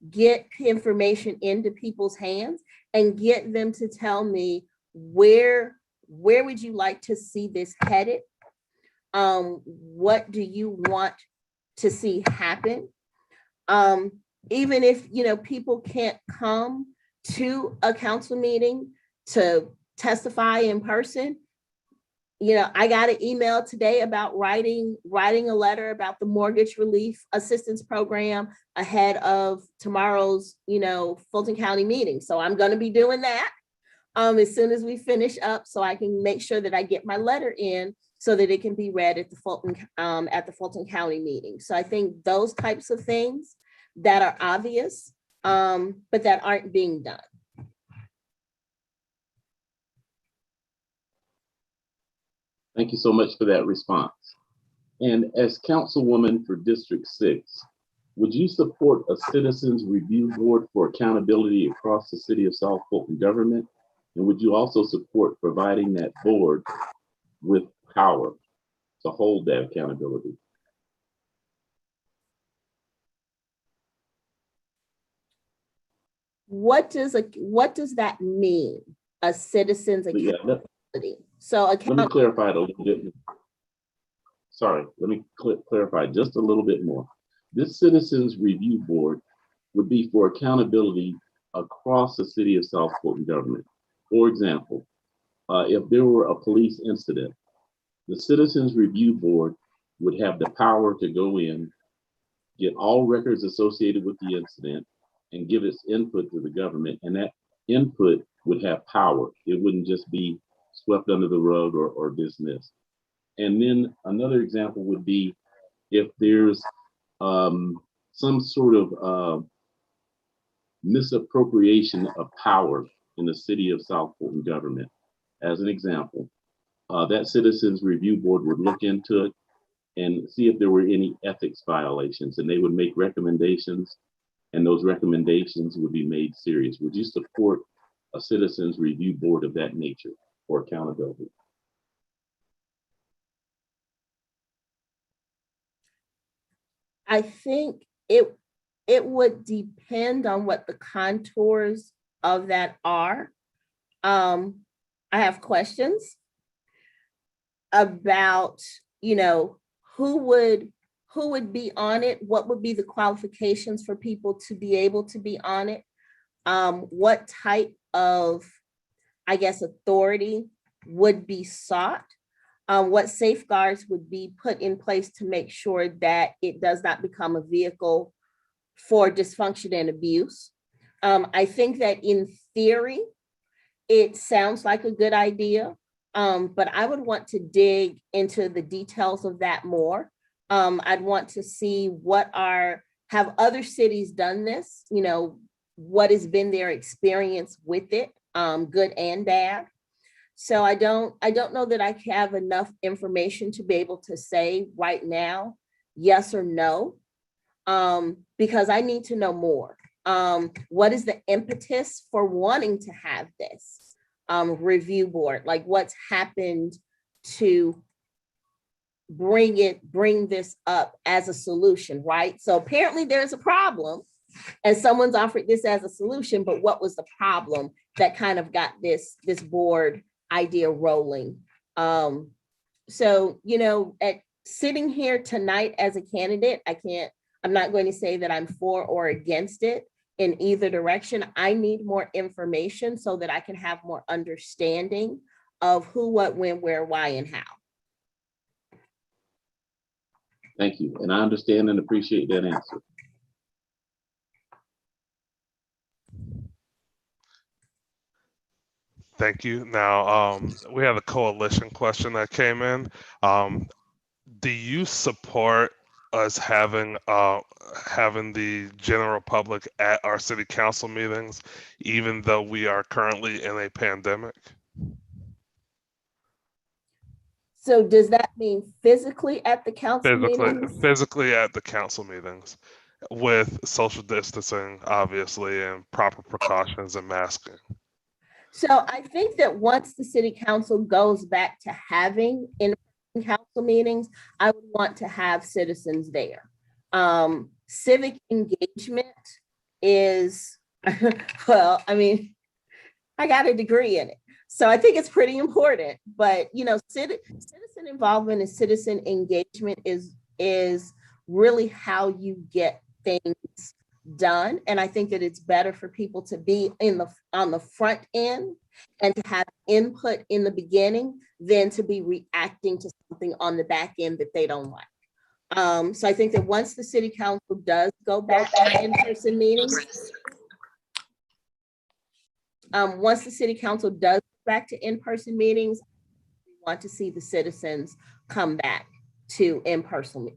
get information into people's hands and get them to tell me where would you like to see this headed? What do you want to see happen? Even if, you know, people can't come to a council meeting to testify in person. You know, I got an email today about writing a letter about the mortgage relief assistance program ahead of tomorrow's, you know, Fulton County meeting. So I'm going to be doing that as soon as we finish up, so I can make sure that I get my letter in so that it can be read at the Fulton County meeting. So I think those types of things that are obvious, but that aren't being done. Thank you so much for that response. And as Councilwoman for District 6, would you support a Citizens Review Board for accountability across the City of South Fulton government? And would you also support providing that board with power to hold that accountability? What does that mean? A citizen's accountability? So let me clarify it a little bit. Sorry, let me clarify just a little bit more. This Citizens Review Board would be for accountability across the City of South Fulton government. For example, if there were a police incident, the Citizens Review Board would have the power to go in, get all records associated with the incident, and give its input to the government. And that input would have power. It wouldn't just be swept under the rug or dismissed. And then another example would be if there's some sort of misappropriation of power in the City of South Fulton government. As an example, that Citizens Review Board would look into it and see if there were any ethics violations, and they would make recommendations, and those recommendations would be made serious. Would you support a Citizens Review Board of that nature for accountability? I think it would depend on what the contours of that are. I have questions about, you know, who would be on it? What would be the qualifications for people to be able to be on it? What type of, I guess, authority would be sought? What safeguards would be put in place to make sure that it does not become a vehicle for dysfunction and abuse? I think that in theory, it sounds like a good idea, but I would want to dig into the details of that more. I'd want to see have other cities done this? You know, what has been their experience with it, good and bad. So I don't know that I have enough information to be able to say right now, yes or no, because I need to know more. What is the impetus for wanting to have this review board? Like, what's happened to bring this up as a solution, right? So apparently there's a problem and someone's offered this as a solution, but what was the problem that kind of got this board idea rolling? So, you know, sitting here tonight as a candidate, I'm not going to say that I'm for or against it in either direction. I need more information so that I can have more understanding of who, what, when, where, why, and how. Thank you. And I understand and appreciate that answer. Thank you. Now, we have a coalition question that came in. Do you support us having the general public at our city council meetings, even though we are currently in a pandemic? So does that mean physically at the council meetings? Physically at the council meetings with social distancing, obviously, and proper precautions and masking. So I think that once the city council goes back to having in-person council meetings, I would want to have citizens there. Civic engagement is, well, I mean, I got a degree in it. So I think it's pretty important, but you know, citizen involvement and citizen engagement is really how you get things done. And I think that it's better for people to be on the front end and to have input in the beginning than to be reacting to something on the back end that they don't like. So I think that once the city council does go back to in-person meetings, once the city council does go back to in-person meetings, we want to see the citizens come back to in-person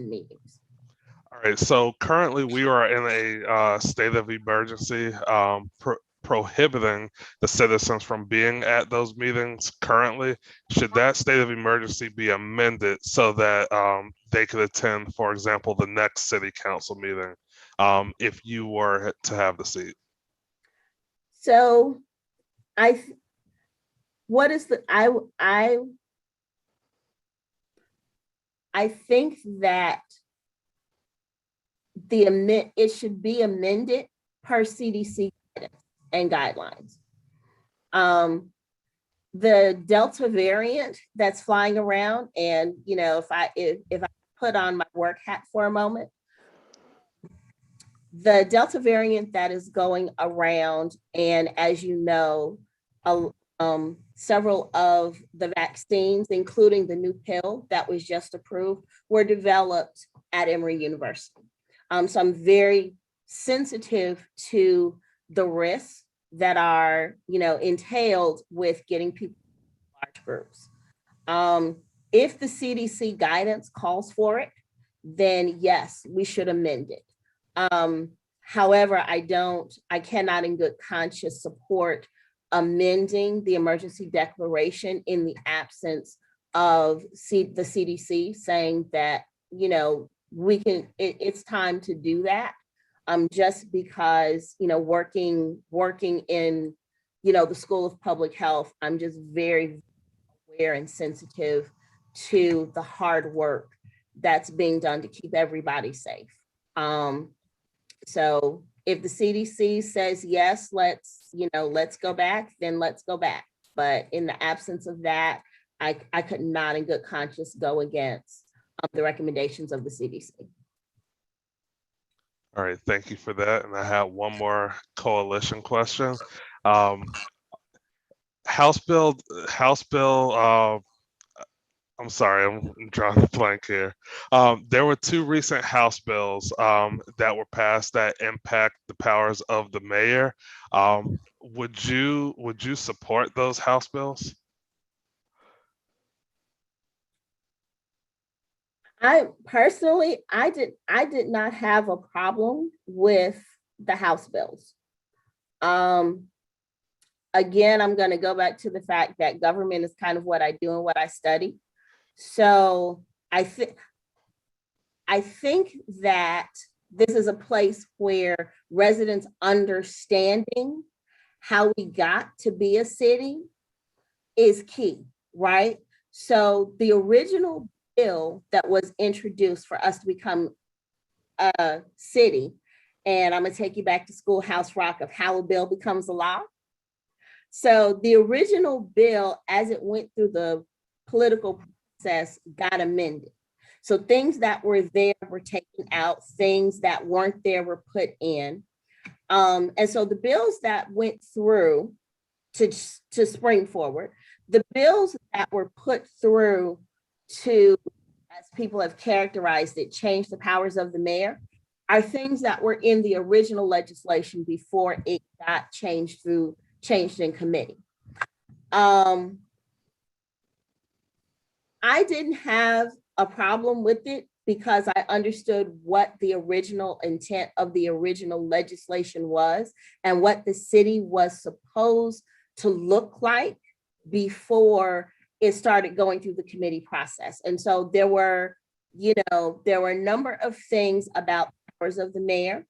meetings. All right, so currently we are in a state of emergency, prohibiting the citizens from being at those meetings currently. Should that state of emergency be amended so that they could attend, for example, the next city council meeting, if you were to have the seat? So I think that it should be amended per CDC and guidelines. The Delta variant that's flying around, and if I put on my work hat for a moment, the Delta variant that is going around, and as you know, several of the vaccines, including the new pill that was just approved, were developed at Emory University. So I'm very sensitive to the risks that are, entailed with getting people in large groups. If the CDC guidance calls for it, then yes, we should amend it. However, I cannot in good conscience support amending the emergency declaration in the absence of the CDC saying that, it's time to do that. Just because, working in, the School of Public Health, I'm just very aware and sensitive to the hard work that's being done to keep everybody safe. So if the CDC says, yes, let's go back, then let's go back. But in the absence of that, I could not in good conscience go against the recommendations of the CDC. All right, thank you for that. And I have one more coalition question. House Bill, I'm sorry, I'm drawing a blank here. There were two recent House bills that were passed that impact the powers of the mayor. Would you support those House bills? I personally, I did not have a problem with the House bills. Again, I'm going to go back to the fact that government is kind of what I do and what I study. So I think that this is a place where residents understanding how we got to be a city is key, right? So the original bill that was introduced for us to become a city, and I'm gonna take you back to Schoolhouse Rock of how a bill becomes a law. So the original bill, as it went through the political process, got amended. So things that were there were taken out, things that weren't there were put in. And so the bills that went through to spring forward, the bills that were put through to, as people have characterized it, change the powers of the mayor, are things that were in the original legislation before it got changed in committee. I didn't have a problem with it because I understood what the original intent of the original legislation was and what the city was supposed to look like before it started going through the committee process. And so there were a number of things about powers of the mayor,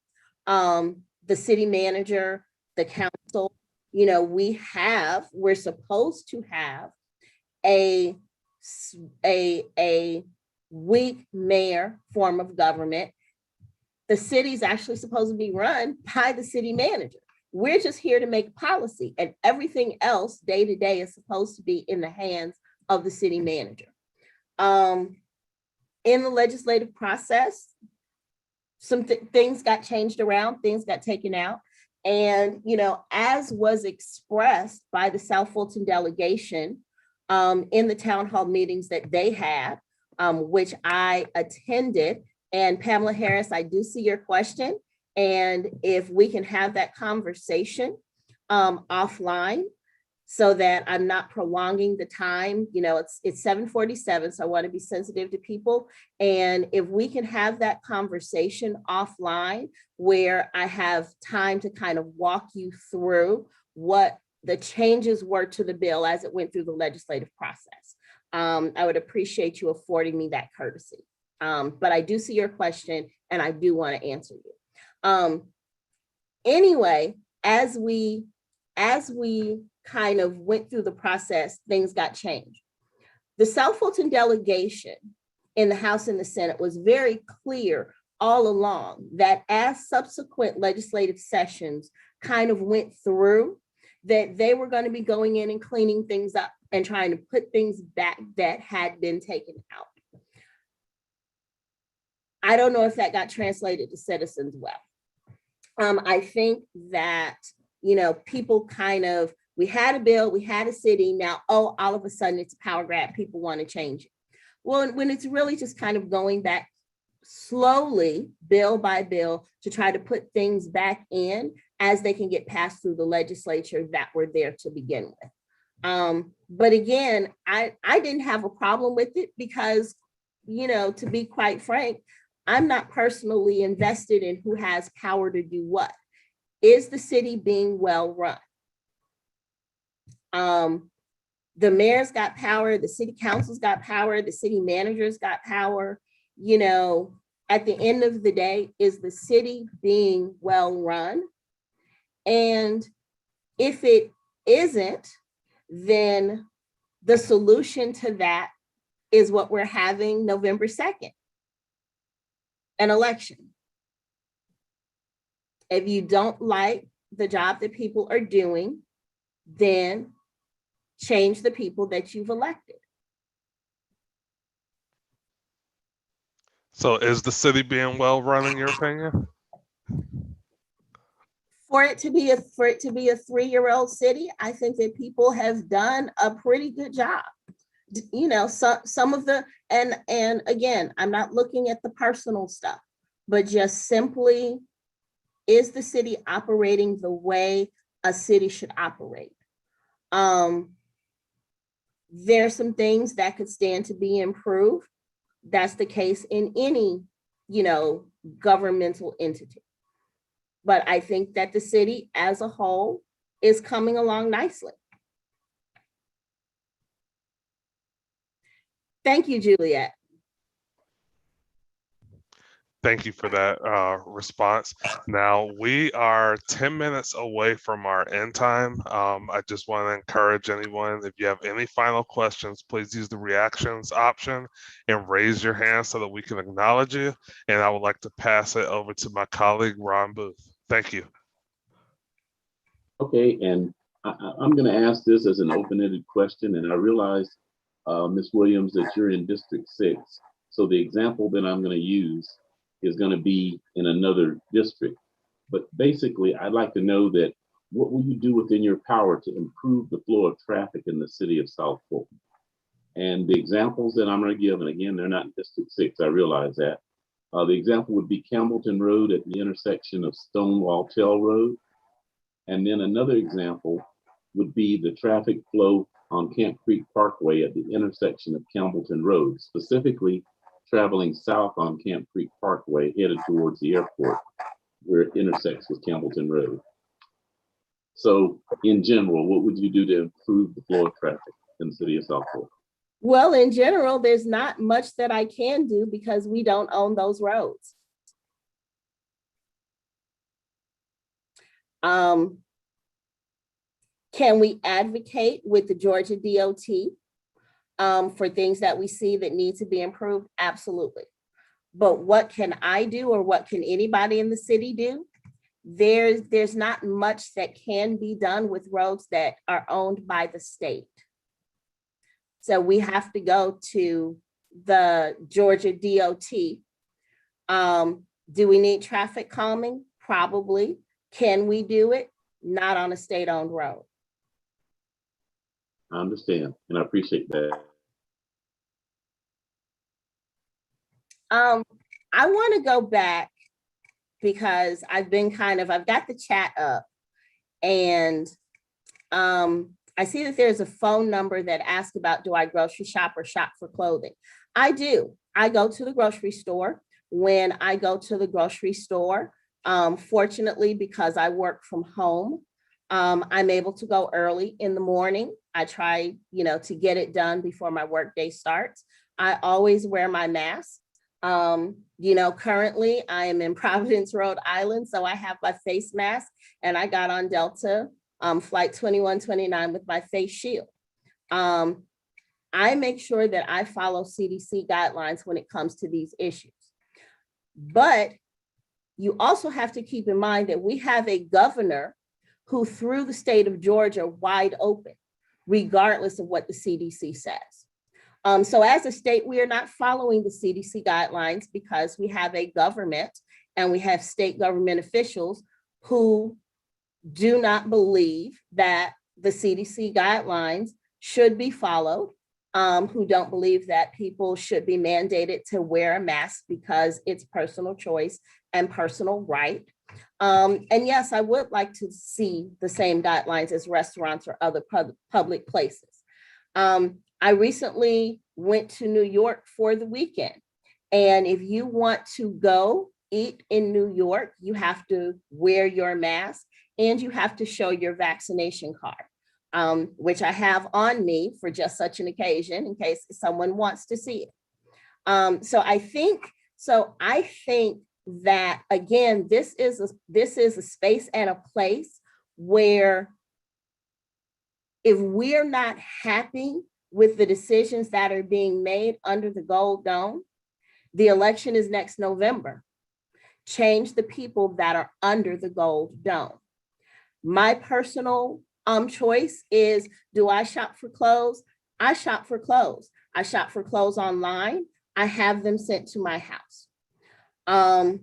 the city manager, the council. We're supposed to have a weak mayor form of government. The city's actually supposed to be run by the city manager. We're just here to make policy, and everything else day to day is supposed to be in the hands of the city manager. In the legislative process, things got changed around, things got taken out. And, as was expressed by the South Fulton delegation in the town hall meetings that they had, which I attended. And Pamela Harris, I do see your question. And if we can have that conversation offline so that I'm not prolonging the time, it's 7:47, so I want to be sensitive to people. And if we can have that conversation offline where I have time to kind of walk you through what the changes were to the bill as it went through the legislative process, I would appreciate you affording me that courtesy. But I do see your question and I do want to answer you. Anyway, as we kind of went through the process, things got changed. The South Fulton delegation in the House and the Senate was very clear all along that as subsequent legislative sessions kind of went through, that they were going to be going in and cleaning things up and trying to put things back that had been taken out. I don't know if that got translated to citizens well. I think that, people kind of, we had a bill, we had a city, now, all of a sudden it's a power grab, people want to change it. Well, when it's really just kind of going back slowly, bill by bill, to try to put things back in as they can get passed through the legislature that were there to begin with. But again, I didn't have a problem with it because, to be quite frank, I'm not personally invested in who has power to do what. Is the city being well run? The mayor's got power, the city council's got power, the city manager's got power. At the end of the day, is the city being well run? And if it isn't, then the solution to that is what we're having November 2nd. An election. If you don't like the job that people are doing, then change the people that you've elected. So is the city being well run in your opinion? For it to be a 3-year-old city, I think that people have done a pretty good job. Some of the, and again, I'm not looking at the personal stuff, but just simply, is the city operating the way a city should operate? There's some things that could stand to be improved. That's the case in any, governmental entity. But I think that the city as a whole is coming along nicely. Thank you, Juliet. Thank you for that response. Now we are 10 minutes away from our end time. I just want to encourage anyone, if you have any final questions, please use the reactions option and raise your hand so that we can acknowledge you. And I would like to pass it over to my colleague, Ron Booth. Thank you. Okay, and I'm going to ask this as an open-ended question, and I realize, Ms. Williams, that you're in District 6. So the example that I'm going to use is going to be in another district. But basically, I'd like to know that what will you do within your power to improve the flow of traffic in the city of South Fulton? And the examples that I'm going to give, and again, they're not in District 6, I realize that. The example would be Campbellton Road at the intersection of Stonewall Tell Road. And then another example would be the traffic flow on Camp Creek Parkway at the intersection of Campbellton Road, specifically traveling south on Camp Creek Parkway headed towards the airport where it intersects with Campbellton Road. So in general, what would you do to improve the flow of traffic in the city of South Fulton? Well, in general, there's not much that I can do because we don't own those roads. Can we advocate with the Georgia DOT for things that we see that need to be improved? Absolutely. But what can I do, or what can anybody in the city do? There's not much that can be done with roads that are owned by the state. So we have to go to the Georgia DOT Do we need traffic calming? Probably. Can we do it? Not on a state-owned road. I understand, and I appreciate that. I want to go back because I've got the chat up, and I see that there's a phone number that asks about, do I grocery shop or shop for clothing? I do. I go to the grocery store. When I go to the grocery store, fortunately, because I work from home, I'm able to go early in the morning. I try, to get it done before my workday starts. I always wear my mask. Currently I am in Providence, Rhode Island, so I have my face mask, and I got on Delta flight 2129 with my face shield. I make sure that I follow CDC guidelines when it comes to these issues. But you also have to keep in mind that we have a governor who threw the state of Georgia wide open, regardless of what the CDC says. So as a state, we are not following the CDC guidelines because we have a government and we have state government officials who do not believe that the CDC guidelines should be followed, who don't believe that people should be mandated to wear a mask because it's personal choice and personal right. And yes, I would like to see the same guidelines as restaurants or other public places. I recently went to New York for the weekend. And if you want to go eat in New York, you have to wear your mask and you have to show your vaccination card, which I have on me for just such an occasion in case someone wants to see it. So I think that, again, this is a space and a place where if we're not happy with the decisions that are being made under the Gold Dome, the election is next November. Change the people that are under the Gold Dome. My personal choice is, do I shop for clothes? I shop for clothes. I shop for clothes online. I have them sent to my house. At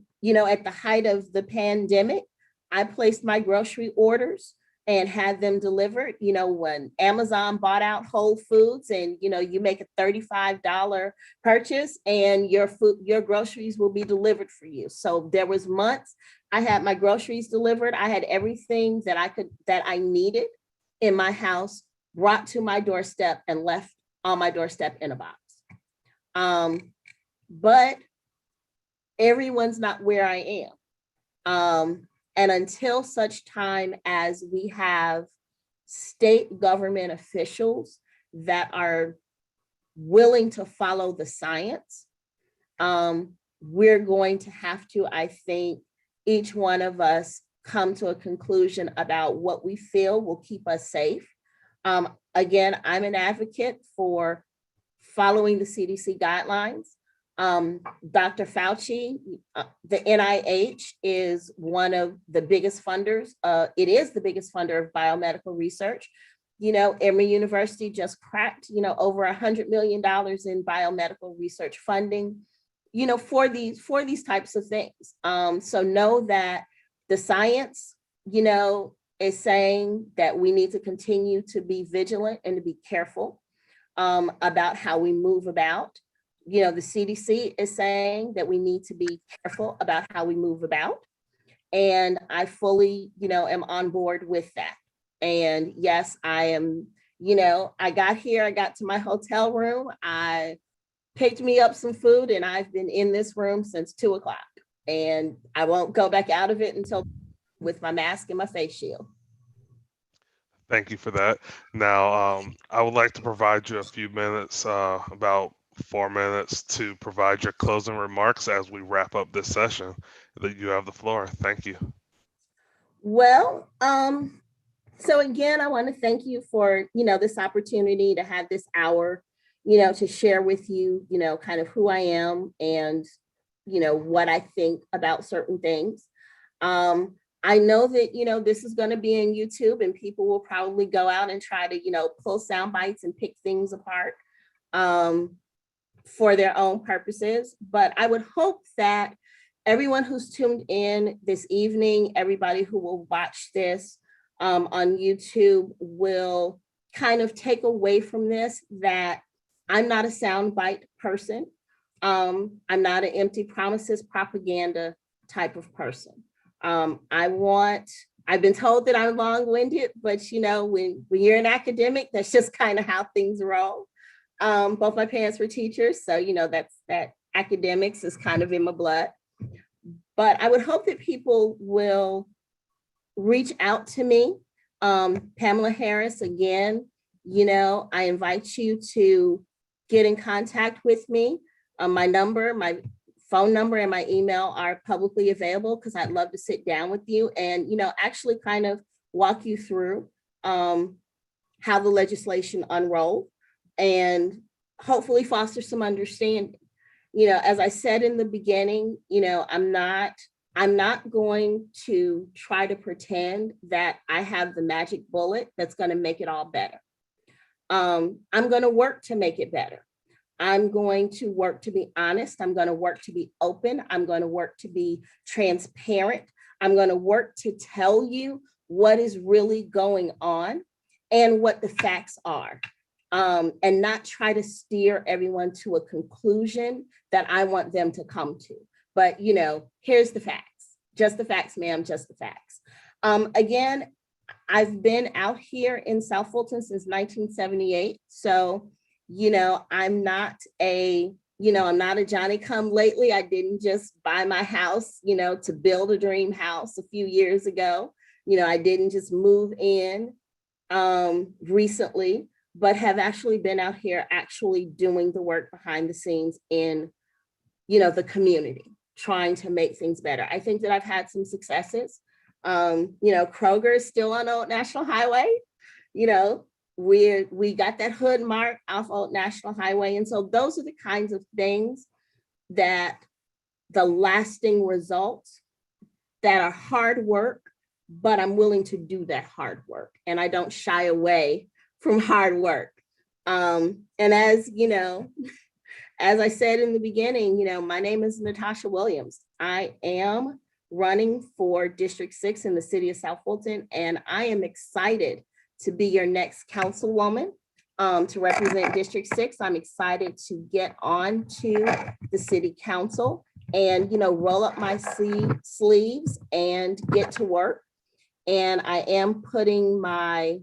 the height of the pandemic, I placed my grocery orders and had them delivered. When Amazon bought out Whole Foods and, you make a $35 purchase and your groceries will be delivered for you. So there was months I had my groceries delivered. I had everything that I needed in my house brought to my doorstep and left on my doorstep in a box. But everyone's not where I am. And until such time as we have state government officials that are willing to follow the science, we're going to have to, I think, each one of us come to a conclusion about what we feel will keep us safe. Again, I'm an advocate for following the CDC guidelines. Dr. Fauci, the NIH is one of the biggest funders. It is the biggest funder of biomedical research. Emory University just cracked, over $100 million in biomedical research funding, for these types of things. So know that the science, is saying that we need to continue to be vigilant and to be careful about how we move about. The CDC is saying that we need to be careful about how we move about. And I fully, am on board with that. And yes, I am, I got to my hotel room. I picked me up some food and I've been in this room since 2:00 and I won't go back out of it until with my mask and my face shield. Thank you for that. Now, I would like to provide you a few minutes, about 4 minutes, to provide your closing remarks as we wrap up this session. That you have the floor. Thank you. Well, so again, I want to thank you for, this opportunity to have this hour, to share with you, kind of who I am and, what I think about certain things. I know that, this is going to be in YouTube and people will probably go out and try to, pull sound bites and pick things apart for their own purposes. But I would hope that everyone who's tuned in this evening, everybody who will watch this on YouTube will kind of take away from this that I'm not a soundbite person. I'm not an empty promises propaganda type of person. I've been told that I'm long-winded, but you know, when you're an academic, that's just kind of how things roll. Both my parents were teachers, so you know, that academics is kind of in my blood. But I would hope that people will reach out to me. Pamela Harris, again, you know, I invite you to get in contact with me. My phone number and my email are publicly available because I'd love to sit down with you and, you know, actually kind of walk you through how the legislation unrolled and hopefully foster some understanding. You know, as I said in the beginning, you know, I'm not going to try to pretend that I have the magic bullet that's going to make it all better. I'm going to work to make it better. I'm going to work to be honest. I'm going to work to be open. I'm going to work to be transparent. I'm going to work to tell you what is really going on and what the facts are, and not try to steer everyone to a conclusion that I want them to come to. But, you know, here's the facts, just the facts, ma'am, just the facts. Again, I've been out here in South Fulton since 1978. So, you know, I'm not a Johnny come lately. I didn't just buy my house, you know, to build a dream house a few years ago. You know, I didn't just move in recently, but have actually been out here actually doing the work behind the scenes in, you know, the community, trying to make things better. I think that I've had some successes. You know, Kroger is still on Old National Highway. You know, we got that hood mark off Old National Highway. And so those are the kinds of things that the lasting results that are hard work, but I'm willing to do that hard work. And I don't shy away from hard work. And as you know, as I said in the beginning, you know, my name is Natasha Williams. I am running for District 6 in the city of South Fulton, and I am excited to be your next councilwoman to represent District 6. I'm excited to get on to the city council and, you know, roll up my sleeves and get to work. And I am putting my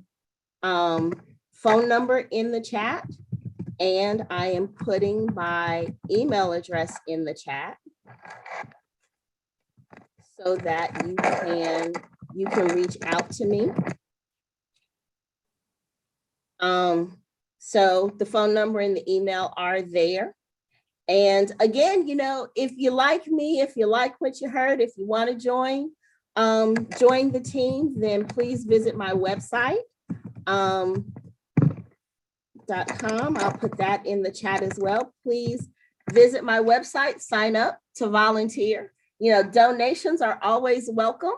phone number in the chat, and I am putting my email address in the chat so that you can reach out to me. So the phone number and the email are there. And again, you know, if you like me, if you like what you heard, if you want to join the team, then please visit my website. .com. I'll put that in the chat as well. Please visit my website, sign up to volunteer. You know, donations are always welcome.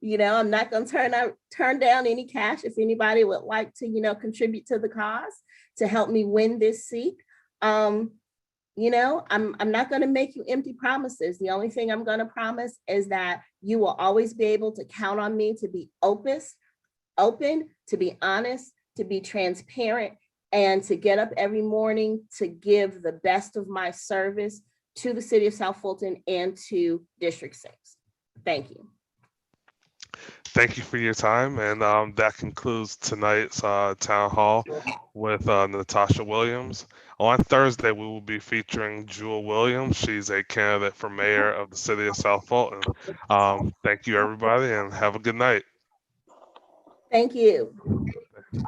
You know, I'm not going to turn down any cash if anybody would like to, you know, contribute to the cause to help me win this seat. You know, I'm not going to make you empty promises. The only thing I'm going to promise is that you will always be able to count on me to be open, to be honest, to be transparent, and to get up every morning to give the best of my service to the city of South Fulton and to District 6. Thank you. Thank you for your time. And that concludes tonight's town hall with Natasha Williams. On Thursday, we will be featuring Jewel Williams. She's a candidate for mayor of the city of South Fulton. Thank you, everybody, and have a good night. Thank you. Thank you.